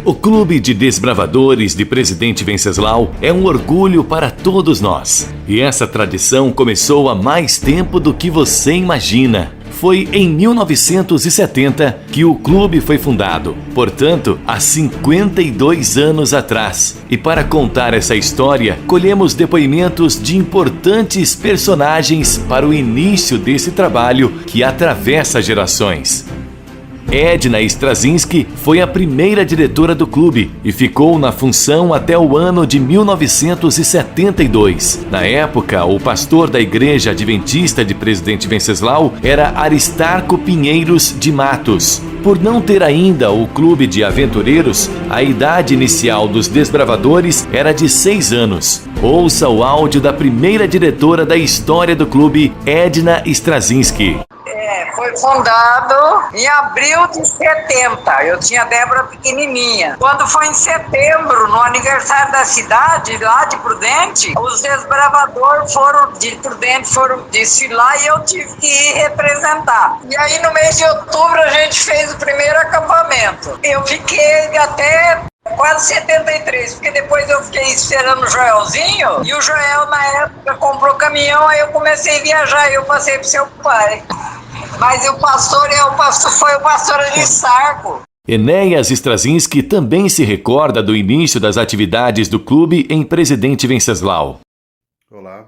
O Clube de Desbravadores de Presidente Venceslau é um orgulho para todos nós. E essa tradição começou há mais tempo do que você imagina. Foi em 1970 que o clube foi fundado, portanto, há 52 anos atrás. E para contar essa história, colhemos depoimentos de importantes personagens para o início desse trabalho que atravessa gerações. Edna Straczynski foi a primeira diretora do clube e ficou na função até o ano de 1972. Na época, o pastor da Igreja Adventista de Presidente Venceslau era Aristarco Pinheiros de Matos. Por não ter ainda o clube de aventureiros, a idade inicial dos desbravadores era de 6 anos. Ouça o áudio da primeira diretora da história do clube, Edna Straczynski. Foi fundado em abril de 70. Eu tinha a Débora pequenininha. Quando foi em setembro, no aniversário da cidade, lá de Prudente, os desbravadores de Prudente foram desfilar e eu tive que ir representar. E aí, no mês de outubro, a gente fez o primeiro acampamento. Eu fiquei até quase 73, porque depois eu fiquei esperando o Joelzinho, e o Joel, na época, comprou caminhão, aí eu comecei a viajar e eu passei pro seu pai. Mas o pastor foi o pastor Aristarco. Enéas Straczynski também se recorda do início das atividades do clube em Presidente Venceslau. Olá,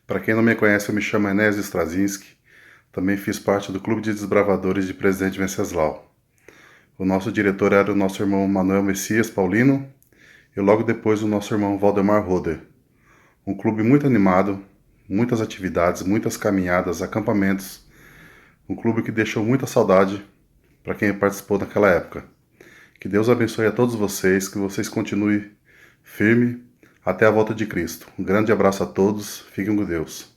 para quem não me conhece, eu me chamo Enéas Straczynski. Também fiz parte do Clube de Desbravadores de Presidente Venceslau. O nosso diretor era o nosso irmão Manuel Messias Paulino e logo depois o nosso irmão Valdemar Roder. Um clube muito animado, muitas atividades, muitas caminhadas, acampamentos. Um clube que deixou muita saudade para quem participou naquela época. Que Deus abençoe a todos vocês, que vocês continuem firme até a volta de Cristo. Um grande abraço a todos, fiquem com Deus.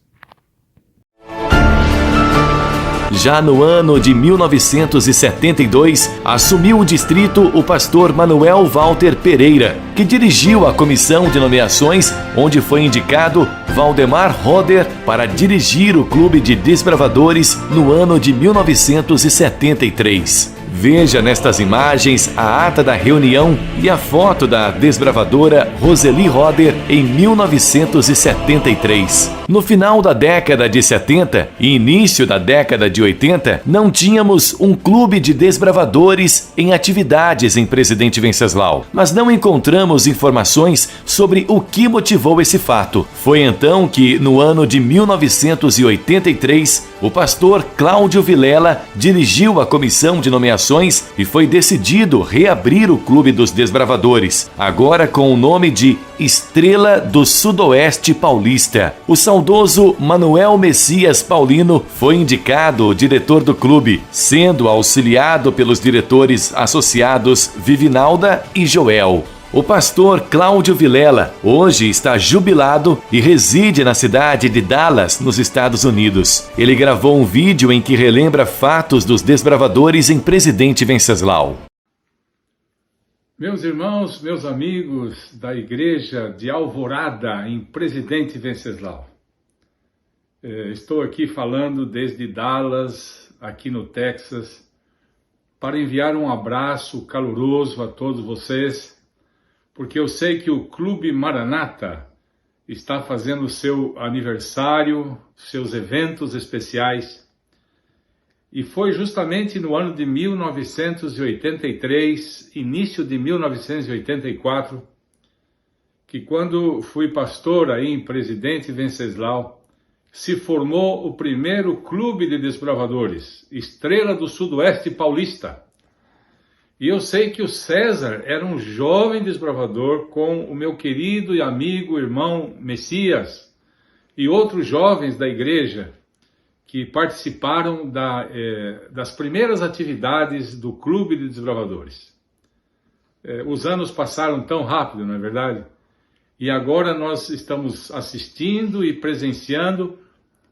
Já no ano de 1972, assumiu o distrito o pastor Manuel Walter Pereira, que dirigiu a comissão de nomeações, onde foi indicado Valdemar Roder para dirigir o Clube de Desbravadores no ano de 1973. Veja nestas imagens a ata da reunião e a foto da desbravadora Roseli Roder em 1973. No final da década de 70 e início da década de 80, não tínhamos um clube de desbravadores em atividades em Presidente Venceslau, mas não encontramos informações sobre o que motivou esse fato. Foi então que, no ano de 1983, o pastor Cláudio Vilela dirigiu a comissão de nomeações e foi decidido reabrir o Clube dos Desbravadores, agora com o nome de Estrela do Sudoeste Paulista. O saudoso Manuel Messias Paulino foi indicado o diretor do clube, sendo auxiliado pelos diretores associados Vivinalda e Joel. O pastor Cláudio Vilela hoje está jubilado e reside na cidade de Dallas, nos Estados Unidos. Ele gravou um vídeo em que relembra fatos dos desbravadores em Presidente Venceslau. Meus irmãos, meus amigos da Igreja de Alvorada, em Presidente Venceslau. Estou aqui falando desde Dallas, aqui no Texas, para enviar um abraço caloroso a todos vocês, porque eu sei que o Clube Maranata está fazendo seu aniversário, seus eventos especiais. E foi justamente no ano de 1983, início de 1984, que quando fui pastor aí em Presidente Venceslau, se formou o primeiro clube de desbravadores, Estrela do Sudoeste Paulista. E eu sei que o César era um jovem desbravador com o meu querido e amigo irmão Messias e outros jovens da igreja que participaram das primeiras atividades do Clube de Desbravadores. Os anos passaram tão rápido, não é verdade? E agora nós estamos assistindo e presenciando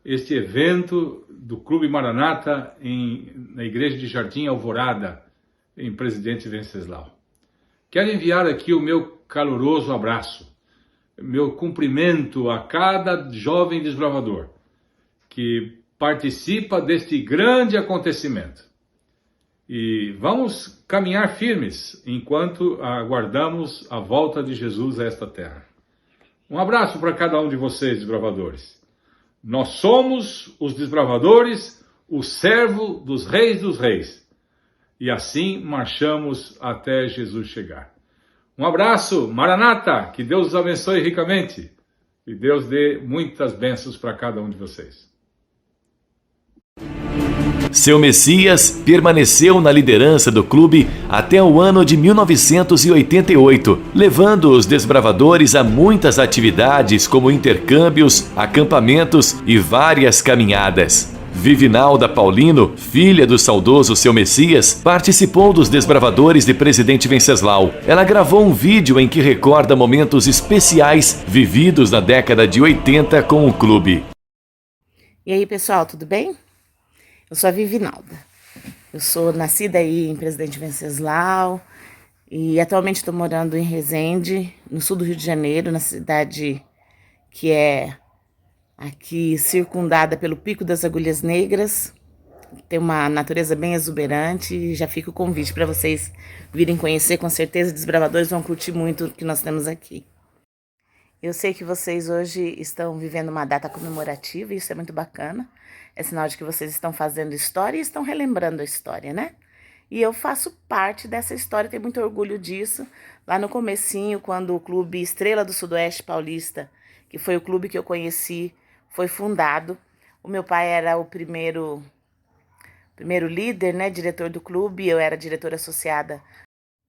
este evento do Clube Maranata na igreja de Jardim Alvorada, em Presidente Venceslau. Quero enviar aqui o meu caloroso abraço, meu cumprimento a cada jovem desbravador que participa deste grande acontecimento. E vamos caminhar firmes enquanto aguardamos a volta de Jesus a esta terra. Um abraço para cada um de vocês, desbravadores. Nós somos os desbravadores, o servo dos reis. E assim marchamos até Jesus chegar. Um abraço, Maranata, que Deus os abençoe ricamente. E Deus dê muitas bênçãos para cada um de vocês. Seu Messias permaneceu na liderança do clube até o ano de 1988, levando os desbravadores a muitas atividades como intercâmbios, acampamentos e várias caminhadas. Vivinalda Paulino, filha do saudoso Seu Messias, participou dos desbravadores de Presidente Venceslau. Ela gravou um vídeo em que recorda momentos especiais vividos na década de 80 com o clube. E aí, pessoal, tudo bem? Eu sou a Vivinalda. Eu sou nascida aí em Presidente Venceslau e atualmente estou morando em Resende, no sul do Rio de Janeiro, na cidade que é aqui circundada pelo Pico das Agulhas Negras. Tem uma natureza bem exuberante e já fica o convite para vocês virem conhecer. Com certeza, desbravadores vão curtir muito o que nós temos aqui. Eu sei que vocês hoje estão vivendo uma data comemorativa e isso é muito bacana. É sinal de que vocês estão fazendo história e estão relembrando a história, né? E eu faço parte dessa história, tenho muito orgulho disso. Lá no comecinho, quando o Clube Estrela do Sudoeste Paulista, que foi o clube que eu conheci, foi fundado, o meu pai era o primeiro líder, né, diretor do clube, eu era diretora associada.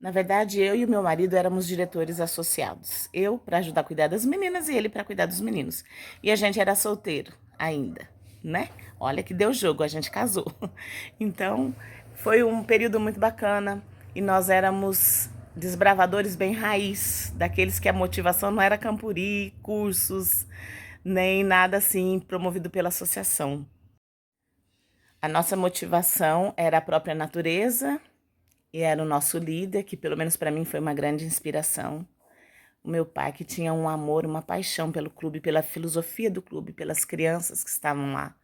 Na verdade, eu e o meu marido éramos diretores associados. Eu para ajudar a cuidar das meninas e ele para cuidar dos meninos. E a gente era solteiro ainda, né? Olha que deu jogo, a gente casou. Então, foi um período muito bacana e nós éramos desbravadores bem raiz, daqueles que a motivação não era campuri, cursos, nem nada assim promovido pela associação. A nossa motivação era a própria natureza e era o nosso líder, que pelo menos para mim foi uma grande inspiração. O meu pai, que tinha um amor, uma paixão pelo clube, pela filosofia do clube, pelas crianças que estavam lá.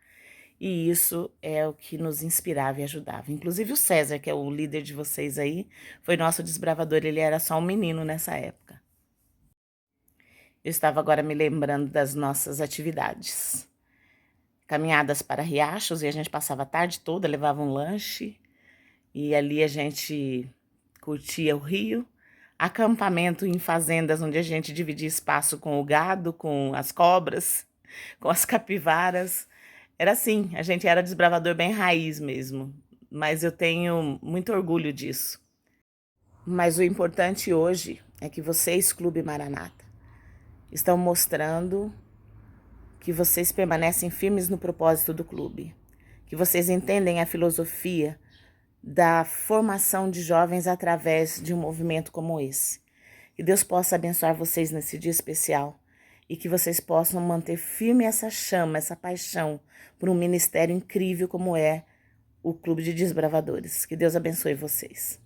E isso é o que nos inspirava e ajudava. Inclusive o César, que é o líder de vocês aí, foi nosso desbravador, ele era só um menino nessa época. Eu estava agora me lembrando das nossas atividades. Caminhadas para riachos, e a gente passava a tarde toda, levava um lanche, e ali a gente curtia o rio. Acampamento em fazendas, onde a gente dividia espaço com o gado, com as cobras, com as capivaras. Era assim, a gente era desbravador bem raiz mesmo, mas eu tenho muito orgulho disso. Mas o importante hoje é que vocês, Clube Maranata, estão mostrando que vocês permanecem firmes no propósito do clube, que vocês entendem a filosofia da formação de jovens através de um movimento como esse. Que Deus possa abençoar vocês nesse dia especial e que vocês possam manter firme essa chama, essa paixão por um ministério incrível como é o Clube de Desbravadores. Que Deus abençoe vocês.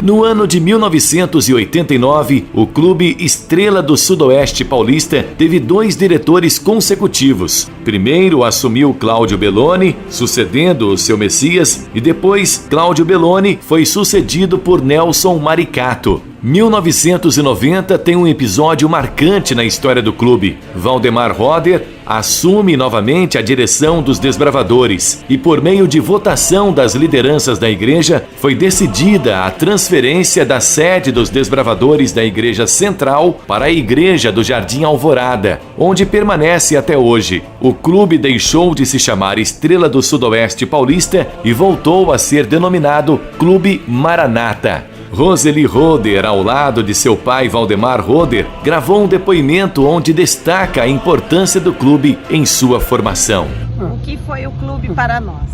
No ano de 1989, o Clube Estrela do Sudoeste Paulista teve 2 diretores consecutivos. Primeiro assumiu Cláudio Belloni, sucedendo o Seu Messias, e depois Cláudio Belloni foi sucedido por Nelson Maricato. 1990 tem um episódio marcante na história do clube. Valdemar Roder assume novamente a direção dos desbravadores e, por meio de votação das lideranças da igreja, foi decidida a transferência da sede dos desbravadores da Igreja Central para a Igreja do Jardim Alvorada, onde permanece até hoje. O clube deixou de se chamar Estrela do Sudoeste Paulista e voltou a ser denominado Clube Maranata. Roseli Roder, ao lado de seu pai Valdemar Roder, gravou um depoimento onde destaca a importância do clube em sua formação. O que foi o clube para nós?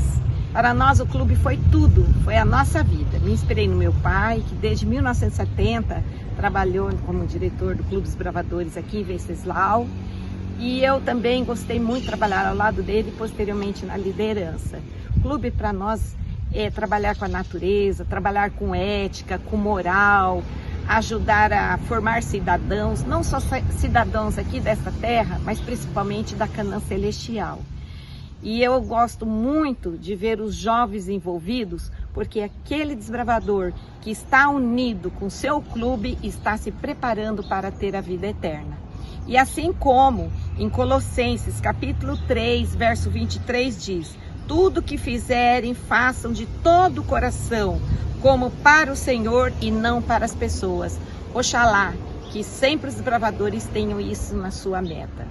Para nós o clube foi tudo, foi a nossa vida. Me inspirei no meu pai, que desde 1970 trabalhou como diretor do Clube dos Bravadores aqui em Venceslau. E eu também gostei muito de trabalhar ao lado dele e posteriormente na liderança. O clube para nós é trabalhar com a natureza, trabalhar com ética, com moral, ajudar a formar cidadãos, não só cidadãos aqui desta terra, mas principalmente da Canaã Celestial. E eu gosto muito de ver os jovens envolvidos, porque aquele desbravador que está unido com seu clube está se preparando para ter a vida eterna. E assim como em Colossenses capítulo 3, verso 23 diz: tudo que fizerem, façam de todo o coração, como para o Senhor e não para as pessoas. Oxalá que sempre os desbravadores tenham isso na sua meta.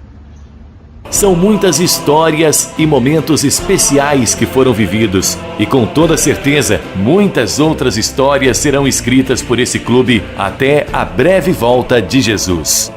São muitas histórias e momentos especiais que foram vividos, e com toda certeza, muitas outras histórias serão escritas por esse clube até a breve volta de Jesus.